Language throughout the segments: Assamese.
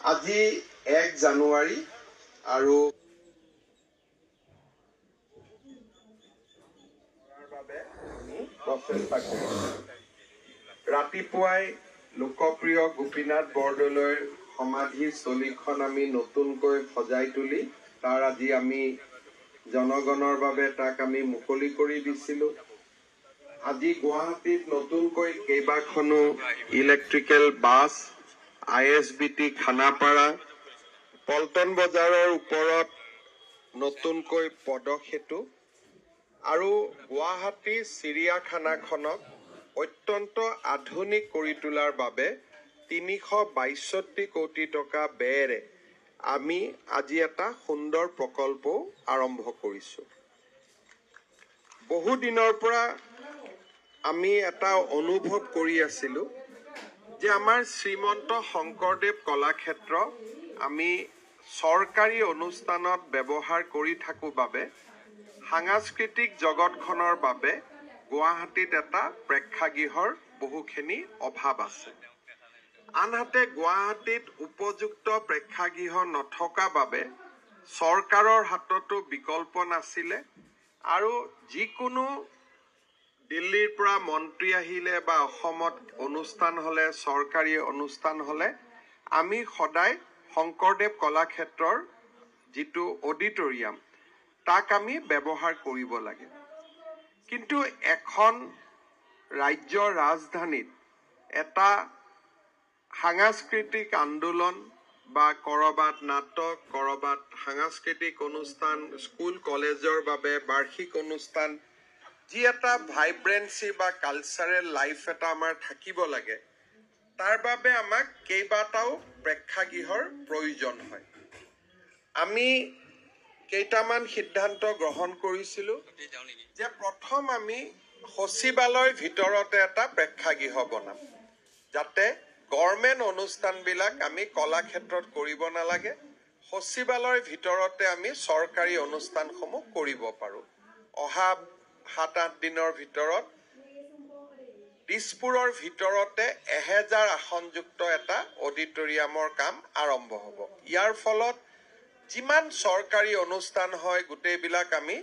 আজি 1 জানুৱাৰী আৰু ৰাতিপুৱাই লোকপ্ৰিয় গোপীনাথ বৰদলৈৰ সমাধিস্থলীখন আমি নতুনকৈ সজাই তুলি তাৰ আজি আমি জনগণৰ বাবে তাক আমি মুকলি কৰি দিছিলোঁ। আজি গুৱাহাটীত নতুনকৈ কেইবাখনো electrical bus, ISBT Khanapara, Paltan বজাৰৰ ওপৰত নতুনকৈ পদসেতু আৰু গুৱাহাটী চিৰিয়াখানাখনক অত্যন্ত আধুনিক কৰি তোলাৰ বাবে 362 কোটি টকা ব্যয়েৰে আমি আজি এটা সুন্দৰ প্ৰকল্প আৰম্ভ কৰিছোঁ। বহু দিনৰ পৰা আমি এটা অনুভৱ কৰি আছিলোঁ যে আমাৰ শ্ৰীমন্ত শংকৰদেৱ কলাক্ষেত্ৰ আমি চৰকাৰী অনুষ্ঠানত ব্যৱহাৰ কৰি থাকোঁ বাবে সাংস্কৃতিক জগতখনৰ বাবে গুৱাহাটীত এটা প্ৰেক্ষাগৃহৰ বহুখিনি অভাৱ আছে। আনহাতে গুৱাহাটীত উপযুক্ত প্ৰেক্ষাগৃহ নথকা বাবে চৰকাৰৰ হাততো বিকল্প নাছিলে আৰু যিকোনো দিল্লীৰ পৰা মন্ত্ৰী আহিলে বা অসমত অনুষ্ঠান হ'লে, চৰকাৰী অনুষ্ঠান হ'লে আমি সদায় শংকৰদেৱ কলাক্ষেত্ৰৰ যিটো অডিটৰিয়াম তাক আমি ব্যৱহাৰ কৰিব লাগে। কিন্তু এখন ৰাজ্যৰ ৰাজধানীত এটা সাংস্কৃতিক আন্দোলন বা কৰবাত নাটক, কৰবাত সাংস্কৃতিক অনুষ্ঠান, স্কুল কলেজৰ বাবে বাৰ্ষিক অনুষ্ঠান, যি এটা ভাইব্ৰেঞ্চি বা কালচাৰেল লাইফ এটা আমাৰ থাকিব লাগে, তাৰ বাবে আমাক কেইবাটাও প্ৰেক্ষাগৃহৰ প্ৰয়োজন হয়। আমি কেইটামান সিদ্ধান্ত গ্ৰহণ কৰিছিলোঁ যে প্ৰথম আমি সচিবালয়ৰ ভিতৰতে এটা প্ৰেক্ষাগৃহ বনাম, যাতে গভৰ্ণমেণ্ট অনুষ্ঠানবিলাক আমি কলাক্ষেত্ৰত কৰিব নালাগে, সচিবালয়ৰ ভিতৰতে আমি চৰকাৰী অনুষ্ঠানসমূহ কৰিব পাৰোঁ। অহা 7-8 দিনৰ ভিতৰত দিছপুৰৰ ভিতৰতে 1000 আসনযুক্ত এটা অডিটৰিয়ামৰ কাম আৰম্ভ হ'ব। ইয়াৰ ফলত যিমান চৰকাৰী অনুষ্ঠান হয় গোটেইবিলাক আমি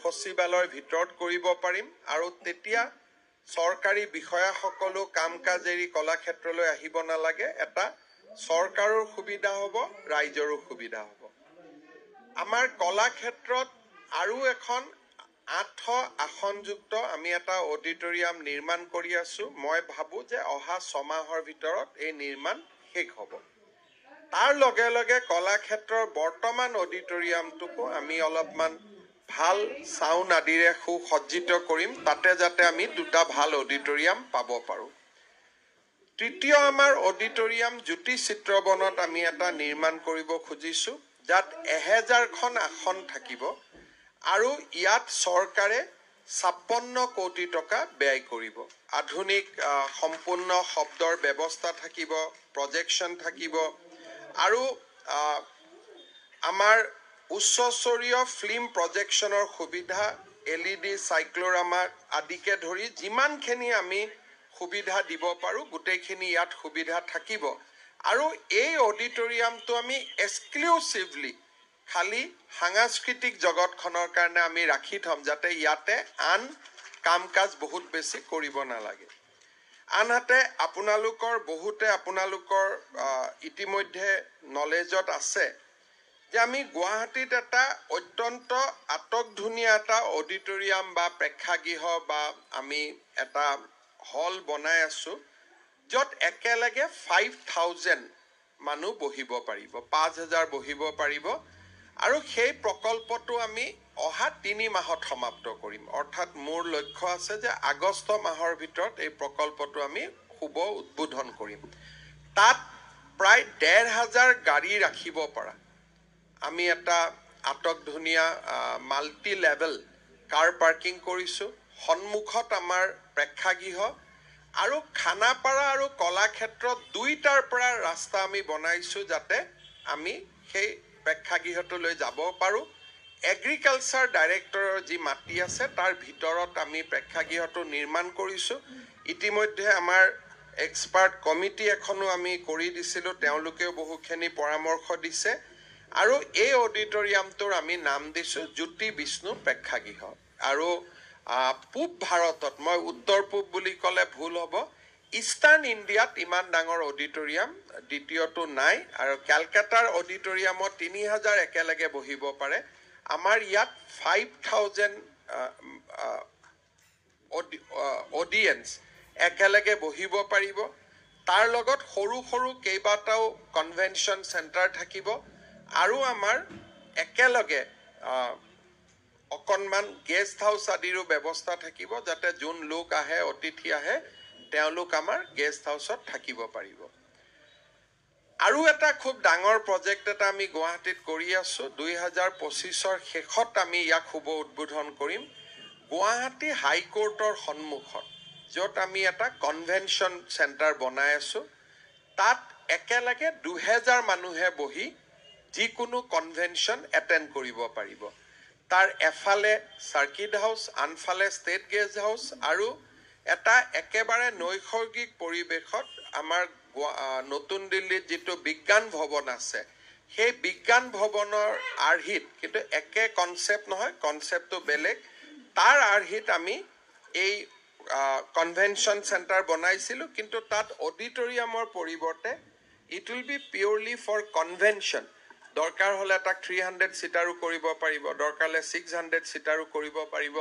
সচিবালয়ৰ ভিতৰত কৰিব পাৰিম আৰু তেতিয়া চৰকাৰী বিষয়াসকলো কাম কাজ এৰি কলাক্ষেত্ৰলৈ আহিব নালাগে। এটা চৰকাৰৰ সুবিধা হ'ব, ৰাইজৰো সুবিধা হ'ব। আমাৰ কলাক্ষেত্ৰত আৰু এখন 800 আসনযুক্ত আমি এটা অডিটৰিয়াম নিৰ্মাণ কৰি আছোঁ। মই ভাবোঁ যে অহা 6 মাহৰ ভিতৰত এই নিৰ্মাণ শেষ হ'ব। তাৰ লগে লগে কলাক্ষেত্ৰৰ বৰ্তমান অডিটৰিয়ামটোকো আমি অলপমান ভাল চাউণ্ড আদিৰে সুসজ্জিত কৰিম, তাতে যাতে আমি 2টা ভাল অডিটৰিয়াম পাব পাৰোঁ। তৃতীয় আমাৰ অডিটৰিয়াম জ্যোতি চিত্ৰবনত আমি এটা নিৰ্মাণ কৰিব খুজিছোঁ, যাত 1000খন আসন থাকিব আৰু ইয়াত চৰকাৰে 56 কোটি টকা ব্যয় কৰিব। আধুনিক সম্পূৰ্ণ শব্দৰ ব্যৱস্থা থাকিব, প্ৰজেকশ্যন থাকিব আৰু আমাৰ উচ্চস্তৰীয় ফিল্ম প্ৰজেকশ্যনৰ সুবিধা, LED চাইক্লৰামা আদিকে ধৰি যিমানখিনি আমি সুবিধা দিব পাৰোঁ গোটেইখিনি ইয়াত সুবিধা থাকিব। আৰু এই অডিটৰিয়ামটো আমি এক্সক্লুচিভলি খালি সাংস্কৃতিক জগতখনৰ কাৰণে আমি ৰাখি থ'ম, যাতে ইয়াতে আন কাম কাজ বহুত বেছি কৰিব নালাগে। আনহাতে বহুতে আপোনালোকৰ ইতিমধ্যে নলেজত আছে যে আমি গুৱাহাটীত এটা অত্যন্ত আটকধুনীয়া এটা অডিটৰিয়াম বা প্ৰেক্ষাগৃহ বা আমি এটা হল বনাই আছোঁ, য'ত একেলগে 5000 মানুহ বহিব পাৰিব, 5000 বহিব পাৰিব। আৰু সেই প্ৰকল্পটো আমি অহা 3 মাহত সমাপ্ত কৰিম। অৰ্থাৎ মোৰ লক্ষ্য আছে যে আগষ্ট মাহৰ ভিতৰত এই প্ৰকল্পটো আমি শুভ উদ্বোধন কৰিম। তাত প্ৰায় 1500 গাড়ী ৰাখিব পৰা আমি এটা আটকধুনীয়া মাল্টি লেভেল কাৰ পাৰ্কিং কৰিছোঁ। সন্মুখত আমাৰ প্ৰেক্ষাগৃহ আৰু খানাপাৰা আৰু কলাক্ষেত্ৰত 2টাৰ পৰা ৰাস্তা আমি বনাইছোঁ, যাতে আমি সেই প্ৰেক্ষাগৃহটোলৈ যাব পাৰোঁ। এগ্ৰিকালচাৰ ডাইৰেক্টৰৰ যি মাটি আছে তাৰ ভিতৰত আমি প্ৰেক্ষাগৃহটো নিৰ্মাণ কৰিছোঁ। ইতিমধ্যে আমাৰ এক্সপাৰ্ট কমিটি এখনো আমি কৰি দিছিলোঁ, তেওঁলোকেও বহুখিনি পৰামৰ্শ দিছে। আৰু এই অডিটৰিয়ামটোৰ আমি নাম দিছোঁ জ্যোতি বিষ্ণু প্ৰেক্ষাগৃহ। আৰু পূব ভাৰতত, মই উত্তৰ পূব বুলি ক'লে ভুল হ'ব, ইষ্টাৰ্ণ ইণ্ডিয়াত ইমান ডাঙৰ অডিটৰিয়াম দ্বিতীয়টো নাই। আৰু কেলকাতাৰ অডিটৰিয়ামত 3000 একেলগে বহিব পাৰে। আমাৰ ইয়াত 5000 অডিয়েন্স একেলগে বহিব পাৰিব। তাৰ লগত সৰু সৰু কেইবাটাও কনভেনশ্যন চেণ্টাৰ থাকিব। আৰু আমাৰ একেলগে অকণমান গেষ্ট হাউচ আদিৰো ব্যৱস্থা থাকিব, যাতে যোন লোক আহে, অতিথি আহে, তেওঁলোক আমাৰ গেষ্ট হাউচত থাকিব পাৰিব। আৰু এটা খুব ডাঙৰ প্ৰজেক্ট এটা আমি গুৱাহাটীত কৰি আছোঁ। 2025ৰ শেষত আমি ইয়াক শুভ উদ্বোধন কৰিম। গুৱাহাটী হাইকোৰ্টৰ সন্মুখত, য'ত আমি এটা কনভেনশ্যন চেণ্টাৰ বনাই আছোঁ, তাত একেলগে 2000 মানুহে বহি যিকোনো কনভেনশ্যন এটেণ্ড কৰিব পাৰিব। তাৰ এফালে চাৰ্কিট হাউচ, আনফালে ষ্টেট গেষ্ট হাউচ, আৰু এটা একেবাৰে নৈসৰ্গিক পৰিৱেশত আমাৰ নতুন দিল্লীত যিটো বিজ্ঞান ভৱন আছে, সেই বিজ্ঞান ভৱনৰ আৰ্হিত, কিন্তু একে কনচেপ্ট নহয়, কনচেপ্টটো বেলেগ, তাৰ আৰ্হিত আমি এই কনভেনশ্যন চেণ্টাৰ বনাইছিলোঁ। কিন্তু তাত অডিটৰিয়ামৰ পৰিৱৰ্তে it will be purely for convention. দৰকাৰ হ'লে তাক 300 চিটাৰো কৰিব পাৰিব, দৰকাৰ হ'লে 600 চিটাৰো কৰিব পাৰিব।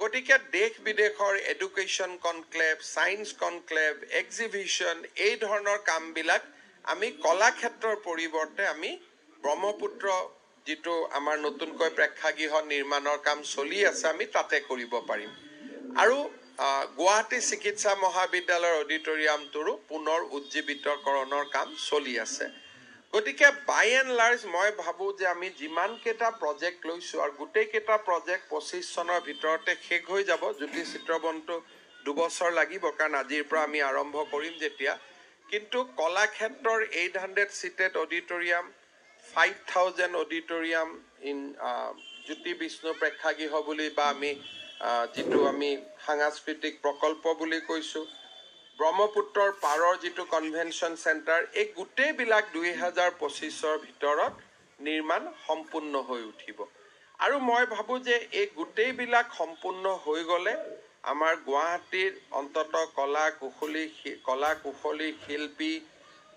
গতিকে দেশ বিদেশৰ education conclave, science conclave, exhibition, এই ধৰণৰ কামবিলাক আমি কলাক্ষেত্ৰৰ পৰিৱৰ্তে আমি ব্ৰহ্মপুত্ৰ যিটো আমাৰ নতুনকৈ প্ৰেক্ষাগৃহ নিৰ্মাণৰ কাম চলি আছে, আমি তাতে কৰিব পাৰিম। আৰু গুৱাহাটী চিকিৎসা মহাবিদ্যালয়ৰ অডিটৰিয়ামটোৰো পুনৰ উজ্জীৱিতকৰণৰ কাম চলি আছে। গতিকে বাই এণ্ড লাৰ্জ মই ভাবোঁ যে আমি যিমানকেইটা প্ৰজেক্ট লৈছোঁ, আৰু গোটেইকেইটা প্ৰজেক্ট 25 চনৰ ভিতৰতে শেষ হৈ যাব। জ্যোতি চিত্ৰবনটো 2 বছৰ লাগিব, কাৰণ আজিৰ পৰা আমি আৰম্ভ কৰিম যেতিয়া। কিন্তু কলাক্ষেত্ৰৰ 800 চিটেড অডিটৰিয়াম, 5000 অডিটৰিয়াম ইন জ্যোতি বিষ্ণু প্ৰেক্ষাগৃহ বুলি, বা আমি যিটো আমি সাংস্কৃতিক প্ৰকল্প বুলি কৈছোঁ, ব্ৰহ্মপুত্ৰৰ পাৰৰ যিটো কনভেনশ্যন চেণ্টাৰ, এই গোটেইবিলাক 2025ৰ ভিতৰত নিৰ্মাণ সম্পূৰ্ণ হৈ উঠিব। আৰু মই ভাবোঁ যে এই গোটেইবিলাক সম্পূৰ্ণ হৈ গ'লে আমাৰ গুৱাহাটীৰ অন্ততঃ কলা কুশলী শিল্পী,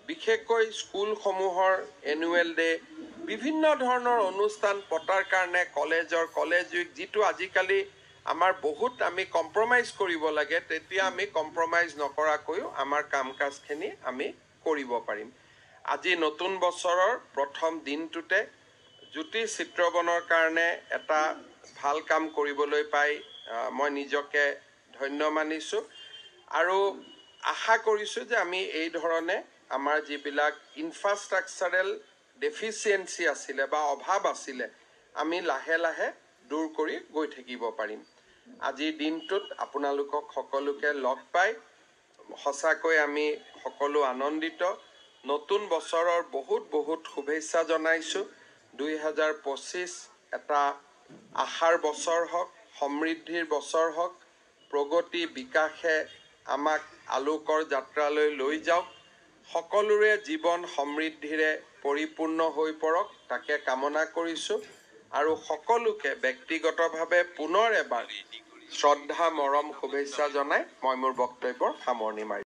বিশেষকৈ স্কুলসমূহৰ এনুৱেল ডে, বিভিন্ন ধৰণৰ অনুষ্ঠান পতাৰ কাৰণে কলেজ উইক, যিটো আজিকালি আমাৰ বহুত আমি কম্প্ৰমাইজ কৰিব লাগে, তেতিয়া আমি কম্প্ৰমাইজ নকৰাকৈও আমাৰ কাম কাজখিনি আমি কৰিব পাৰিম। আজি নতুন বছৰৰ প্ৰথম দিনটোতে জ্যোতি চিত্ৰবনৰ কাৰণে এটা ভাল কাম কৰিবলৈ পাই মই নিজকে ধন্য মানিছোঁ। আৰু আশা কৰিছোঁ যে আমি এই ধৰণে আমাৰ যিবিলাক ইনফ্ৰাষ্ট্ৰাকচাৰেল ডেফিচিয়েঞ্চি আছিলে বা অভাৱ আছিলে, আমি লাহে লাহে দূৰ কৰি গৈ থাকিব পাৰিম। আজিৰ দিনটোত আপোনালোকক সকলোকে লগ পাই সঁচাকৈ আমি সকলো আনন্দিত। নতুন বছৰৰ বহুত বহুত শুভেচ্ছা জনাইছোঁ। 2025 এটা আশাৰ বছৰ হওক, সমৃদ্ধিৰ বছৰ হওক, প্ৰগতি বিকাশে আমাক আলোকৰ যাত্ৰালৈ লৈ যাওক। সকলোৰে জীৱন সমৃদ্ধিৰে পৰিপূৰ্ণ হৈ পৰক, তাকে কামনা কৰিছোঁ। আৰু সকলোকে ব্যক্তিগতভাৱে পুনৰ এবাৰ শ্ৰদ্ধা, মৰম, শুভেচ্ছা জনাই মই মোৰ বক্তব্যৰ সামৰণি মাৰিছোঁ।